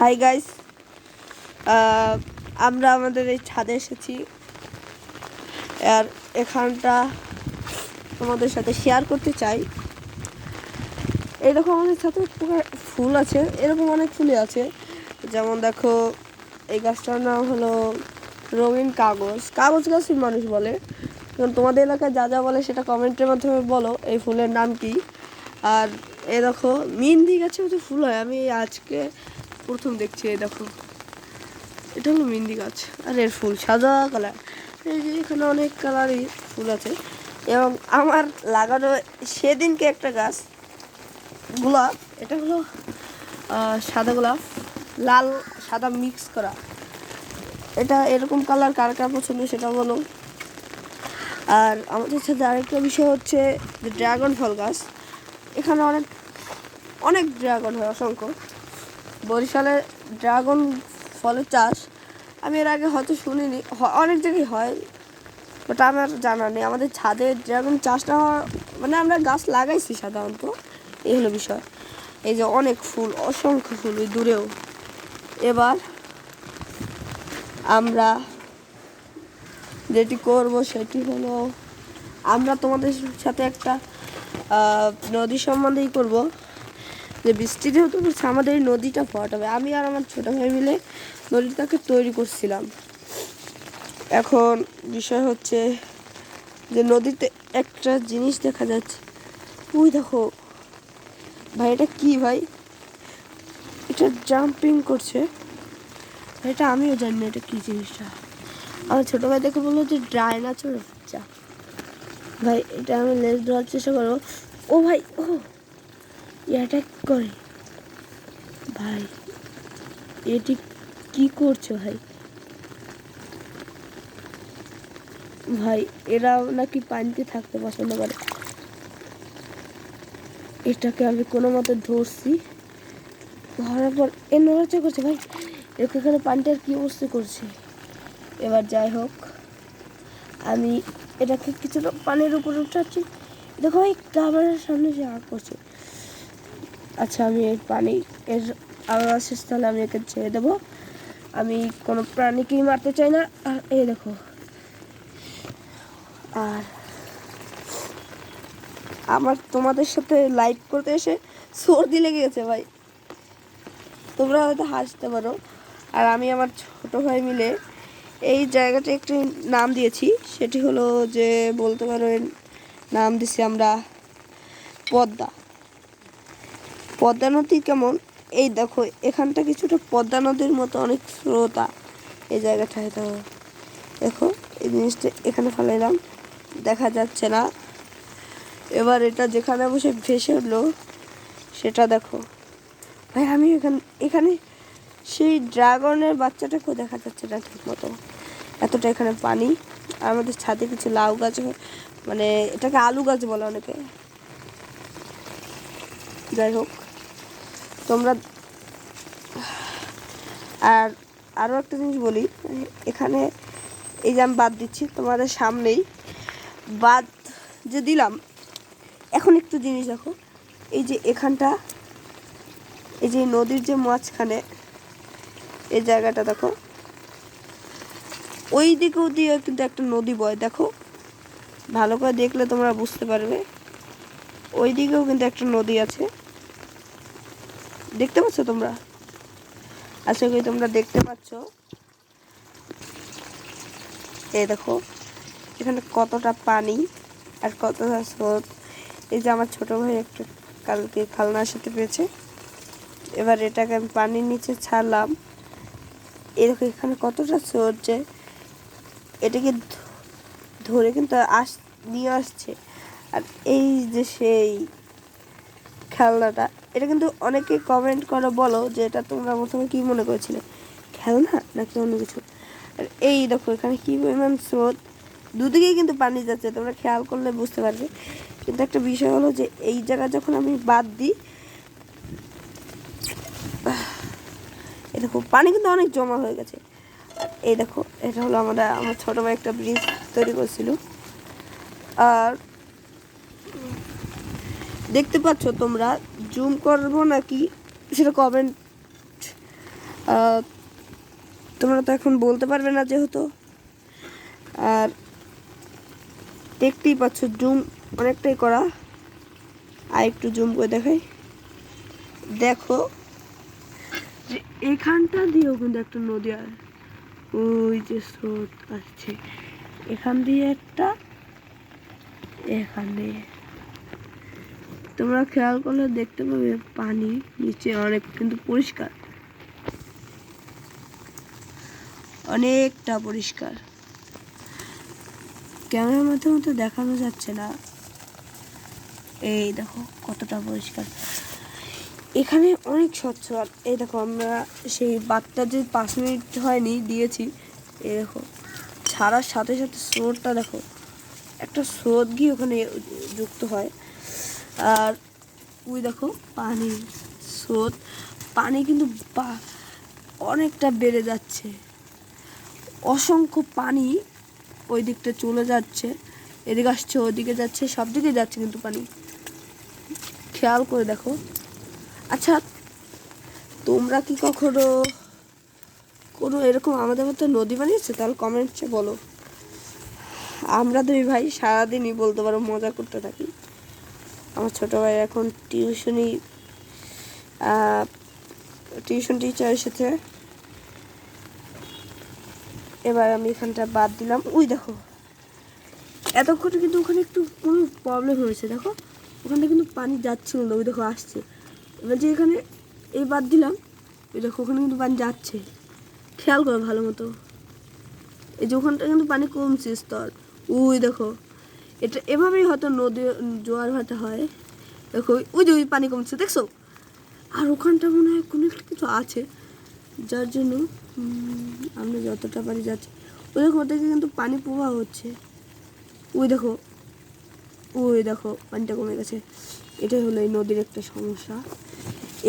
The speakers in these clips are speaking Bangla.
হাই গাইস, আমরা আমাদের এই ছাদে এসেছি আর এখানটা তোমাদের সাথে শেয়ার করতে চাই। এরকম আমাদের ছাদে ফুল আছে, এরকম অনেক ফুলই আছে। যেমন দেখো, এই গাছটার নাম হলো রঙিন কাগজ গাছই মানুষ বলে। তোমাদের এলাকায় যা যা বলে সেটা কমেন্টের মাধ্যমে বলো এই ফুলের নাম কি। আর এ দেখো, মেহেন্দি গাছে হচ্ছে ফুল হয়, আমি আজকে প্রথম দেখছি। এই দেখো, এটা হলো মেহেন্দি গাছ আর এর ফুল সাদা কালার। এই যে এখানে অনেক কালারই ফুল আছে। এবং আমার লাগানো সেদিনকে একটা গাছ গোলাপ, এটা হলো সাদা গোলাপ, লাল সাদা মিক্স করা। এটা এরকম কালার কার কার পছন্দ সেটা বলো। আর আমাদের সাথে আরেকটা বিষয় হচ্ছে যে ড্রাগন ফল গাছ। এখানে অনেক অনেক ড্রাগন হয়, অসংখ্য। বরিশালে ড্রাগন ফলের চাষ আমি এর আগে হয়তো শুনিনি, অনেক জায়গায় হয়, বাট আমার জানা নেই। আমাদের ছাদে ড্রাগন চাষটা মানে আমরা গাছ লাগাইছি সাধারণত, এই হলো বিষয়। এই যে অনেক ফুল, অসংখ্য ফুল ওই দূরেও। এবার আমরা যেটি করব সেটি হলো, আমরা তোমাদের সাথে একটা নদী সম্বন্ধেই করব। যে বৃষ্টি যেহেতু হচ্ছে, আমাদের এই নদীটা ফটাবে। আমি আর আমার ছোটো ভাই মিলে নদীটাকে তৈরি করছিলাম। এখন বিষয় হচ্ছে যে নদীতে একটা জিনিস দেখা যাচ্ছে, ওই দেখো ভাই, এটা কি ভাই? এটা জাম্পিং করছে, এটা আমিও জানি না এটা কি জিনিসটা। আমার ছোটো ভাই দেখে বললো যে ডাইনোসরের বাচ্চা। ভাই এটা আমি লেজ ধরার চেষ্টা করবো। ও ভাই, ও অ্যাটাক করে ভাই, এটি কি করছো ভাই? ভাই এরা নাকি পানিতে থাকতে পছন্দ করে। এটাকে আমি কোনো মতে ধরছি, ধরার পর এ নড়াচড়া করছে। ভাই এখানে পানিটার কি অবস্থা করছে। এবার যাই হোক, আমি এটাকে কিছুটা পানির উপরে উঠাচ্ছি। দেখো ভাই, ক্যামেরার সামনে সে আগ করছে। আচ্ছা, আমি এই পানি এর আওয়াজ শেষ, তাহলে আমি একে ছেড়ে দেবো। আমি কোনো প্রাণীকেই মারতে চাই না। আর এই দেখো, আর আমার তোমাদের সাথে লাইভ করতে এসে সর্দি লেগে গেছে ভাই, তোমরা হয়তো হাসতে পারো। আর আমি আমার ছোট ভাই মিলে এই জায়গাটা একটি নাম দিয়েছি, সেটি হলো যে বলতে পারো এর নাম দিছি আমরা পদ্মা নদী। কেমন এই দেখো, এখানটা কিছুটা পদ্মা নদীর মতো অনেক স্রোতা এই জায়গাটায়। তো দেখো, এই জিনিসটা এখানে ফেলাইলাম, দেখা যাচ্ছে না। এবার এটা যেখানে বসে ভেসে উঠলো সেটা দেখো ভাই। আমি এখানে সেই ড্রাগনের বাচ্চাটাকেও দেখা যাচ্ছে না ঠিক মতো, এতটা এখানে পানি। আর আমাদের ছাদে কিছু লাউ গাছ, মানে এটাকে আলু গাছ বলে অনেকে। যাই হোক, তোমরা আর আরও একটা জিনিস বলি, এখানে এই যে আমি বাদ দিচ্ছি তোমাদের সামনেই, বাদ যে দিলাম। এখন একটু জিনিস দেখো, এই যে এখানটা, এই যে নদীর যে মাঝখানে এই জায়গাটা দেখো, ওই দিকেও দিয়ে কিন্তু একটা নদী বয়। দেখো ভালো করে দেখলে তোমরা বুঝতে পারবে, ওই দিকেও কিন্তু একটা নদী আছে। দেখতে পাচ্ছ তোমরা? আশা করি তোমরা দেখতে পাচ্ছ। এই দেখো এখানে কতটা পানি আর কতটা স্রোত। এই যে আমার ছোট ভাই একটা কালকে খালনার সাথে পেয়েছে, এবার এটাকে আমি পানির নিচে ছাড়লাম। এই দেখো এখানে কতটা স্রোত, যে এটাকে ধরে কিন্তু নিয়ে আসছে। আর এই যে সেই খেলনাটা, এটা কিন্তু অনেকে কমেন্ট করে বলো যে এটা তোমরা প্রথমে কি মনে করেছিলে, খেলনা নাকি অন্য কিছু। আর এই দেখো এখানে কি পরিমাণ স্রোত, দুদিকেই কিন্তু পানি যাচ্ছে, তোমরা খেয়াল করলে বুঝতে পারবে। কিন্তু একটা বিষয় হলো যে এই জায়গা যখন আমি বাদ দিই, এই দেখো পানি কিন্তু অনেক জমা হয়ে গেছে। আর এই দেখো, এটা হলো আমার ছোটো ভাই একটা ব্রিজ তৈরি করছিল। আর দেখতে পাচ্ছ তোমরা, জুম করবো নাকি সেটা কমেন্ট আহ, তোমরা তো এখন বলতে পারবে না যেহেতু। আর দেখতেই পাচ্ছ জুম অনেকটাই করা, আর একটু জুম করে দেখাই। দেখো যে এখানটা দিয়েও কিন্তু একটা নদী আর ওই যে স্রোত আসছে এখান দিয়ে একটা, এখানে তোমরা খেয়াল করলে দেখতে পাবে পানি নিচে অনেক কিন্তু পরিষ্কার, অনেকটা পরিষ্কার। ক্যামেরার মাধ্যমে তো দেখানো যাচ্ছে না। এই দেখো কতটা পরিষ্কার, এখানে অনেক স্বচ্ছ। আর এই দেখো আমরা সেই বাতটা যে 5 মিনিট হয়নি দিয়েছি, এই দেখো ছাড়ার সাথে সাথে স্রোতটা দেখো, একটা স্রোত গিয়ে ওখানে যুক্ত হয়। আর ওই দেখো পানি স্রোত, পানি কিন্তু অনেকটা বেড়ে যাচ্ছে, অসংখ্য পানি ওই দিকটা চলে যাচ্ছে, এদিকে আসছে ওদিকে যাচ্ছে, সব দিকে যাচ্ছে কিন্তু পানি, খেয়াল করে দেখো। আচ্ছা তোমরা কি কখনো কোনো এরকম আমাদের মতো নদী বানিয়েছে? তাহলে কমেন্টসে বলো। আমরা দুই ভাই সারাদিনই বলতে পারো মজা করতে থাকি। আমার ছোটো ভাই এখন টিউশন টিচার এসেছে, এবার আমি এখানটা বাদ দিলাম। ওই দেখো এতক্ষণে কিন্তু ওখানে একটু কোনো প্রবলেম হয়েছে, দেখো ওখানটা কিন্তু পানি যাচ্ছিল না, ওই দেখো আসছে। এবার যে এখানে এই বাদ দিলাম, ওই দেখো ওখানে কিন্তু পানি যাচ্ছে, খেয়াল করো ভালো মতো। এই যে ওখানটা কিন্তু পানি কমছে স্তর, ওই দেখো এটা এভাবেই হয়তো নদী জোয়ার ভাটা হয়। দেখো ওই যে ওই পানি কমছে দেখছো, আর ওখানটা মনে হয় কোনো একটা কিছু আছে যার জন্য আমরা যতটা পারি যাচ্ছি। ওই দেখো ওদিকে কিন্তু পানি প্রবাহ হচ্ছে, ওই দেখো ওই দেখো পানিটা কমে গেছে। এটাই হলো এই নদীর একটা সমস্যা,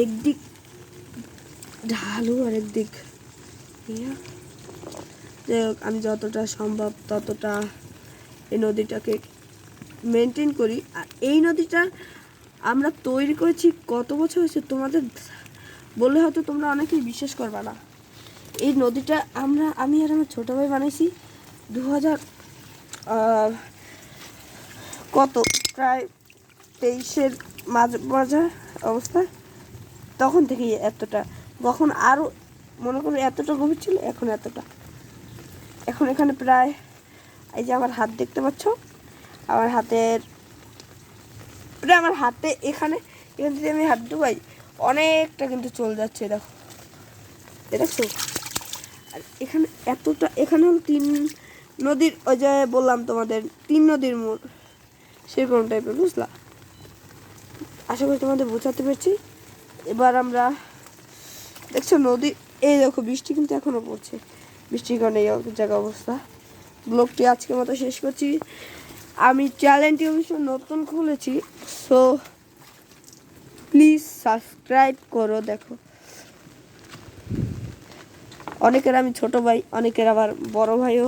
একদিক ঢালু আর একদিক ইয়া। যাই হোক আমি যতটা সম্ভব ততটা এই নদীটাকে মেনটেন করি। আর এই নদীটা আমরা তৈরি করেছি কত বছর হয়েছে তোমাদের বললে হয়তো তোমরা অনেকেই বিশ্বাস করবে না। এই নদীটা আমি আর আমার ছোটো ভাই বানাইছি 2000 কত প্রায় 23-এর মাঝে অবস্থা, তখন থেকেই এতটা, তখন আরও মনে করো এতটা গভীর ছিল, এখন এতটা। এখন এখানে প্রায় এই যে আমার হাত দেখতে পাচ্ছ, আমার হাতের প্রায় আমার হাতে এখানে এখান থেকে আমি হাত ডুবাই অনেকটা কিন্তু চলে যাচ্ছে, দেখো দেখছো। আর এখানে এতটা, এখানে হলো 3 নদীর, ওই যে বললাম তোমাদের 3 নদীর মোড়, সেরকম টাইপের, বুঝলা? আশা করি তোমাদের বোঝাতে পেরেছি। এবার আমরা দেখছো নদী, এই দেখো বৃষ্টি কিন্তু এখনও পড়ছে, বৃষ্টির কারণে এই জায়গা অবস্থা। ব্লগটি আজকের মতো শেষ করছি। আমি চ্যানেলটি অবশ্য নতুন খুলেছি, সো প্লিজ সাবস্ক্রাইব করো। দেখো অনেকের আমি ছোট ভাই, অনেকের আবার বড় ভাইও।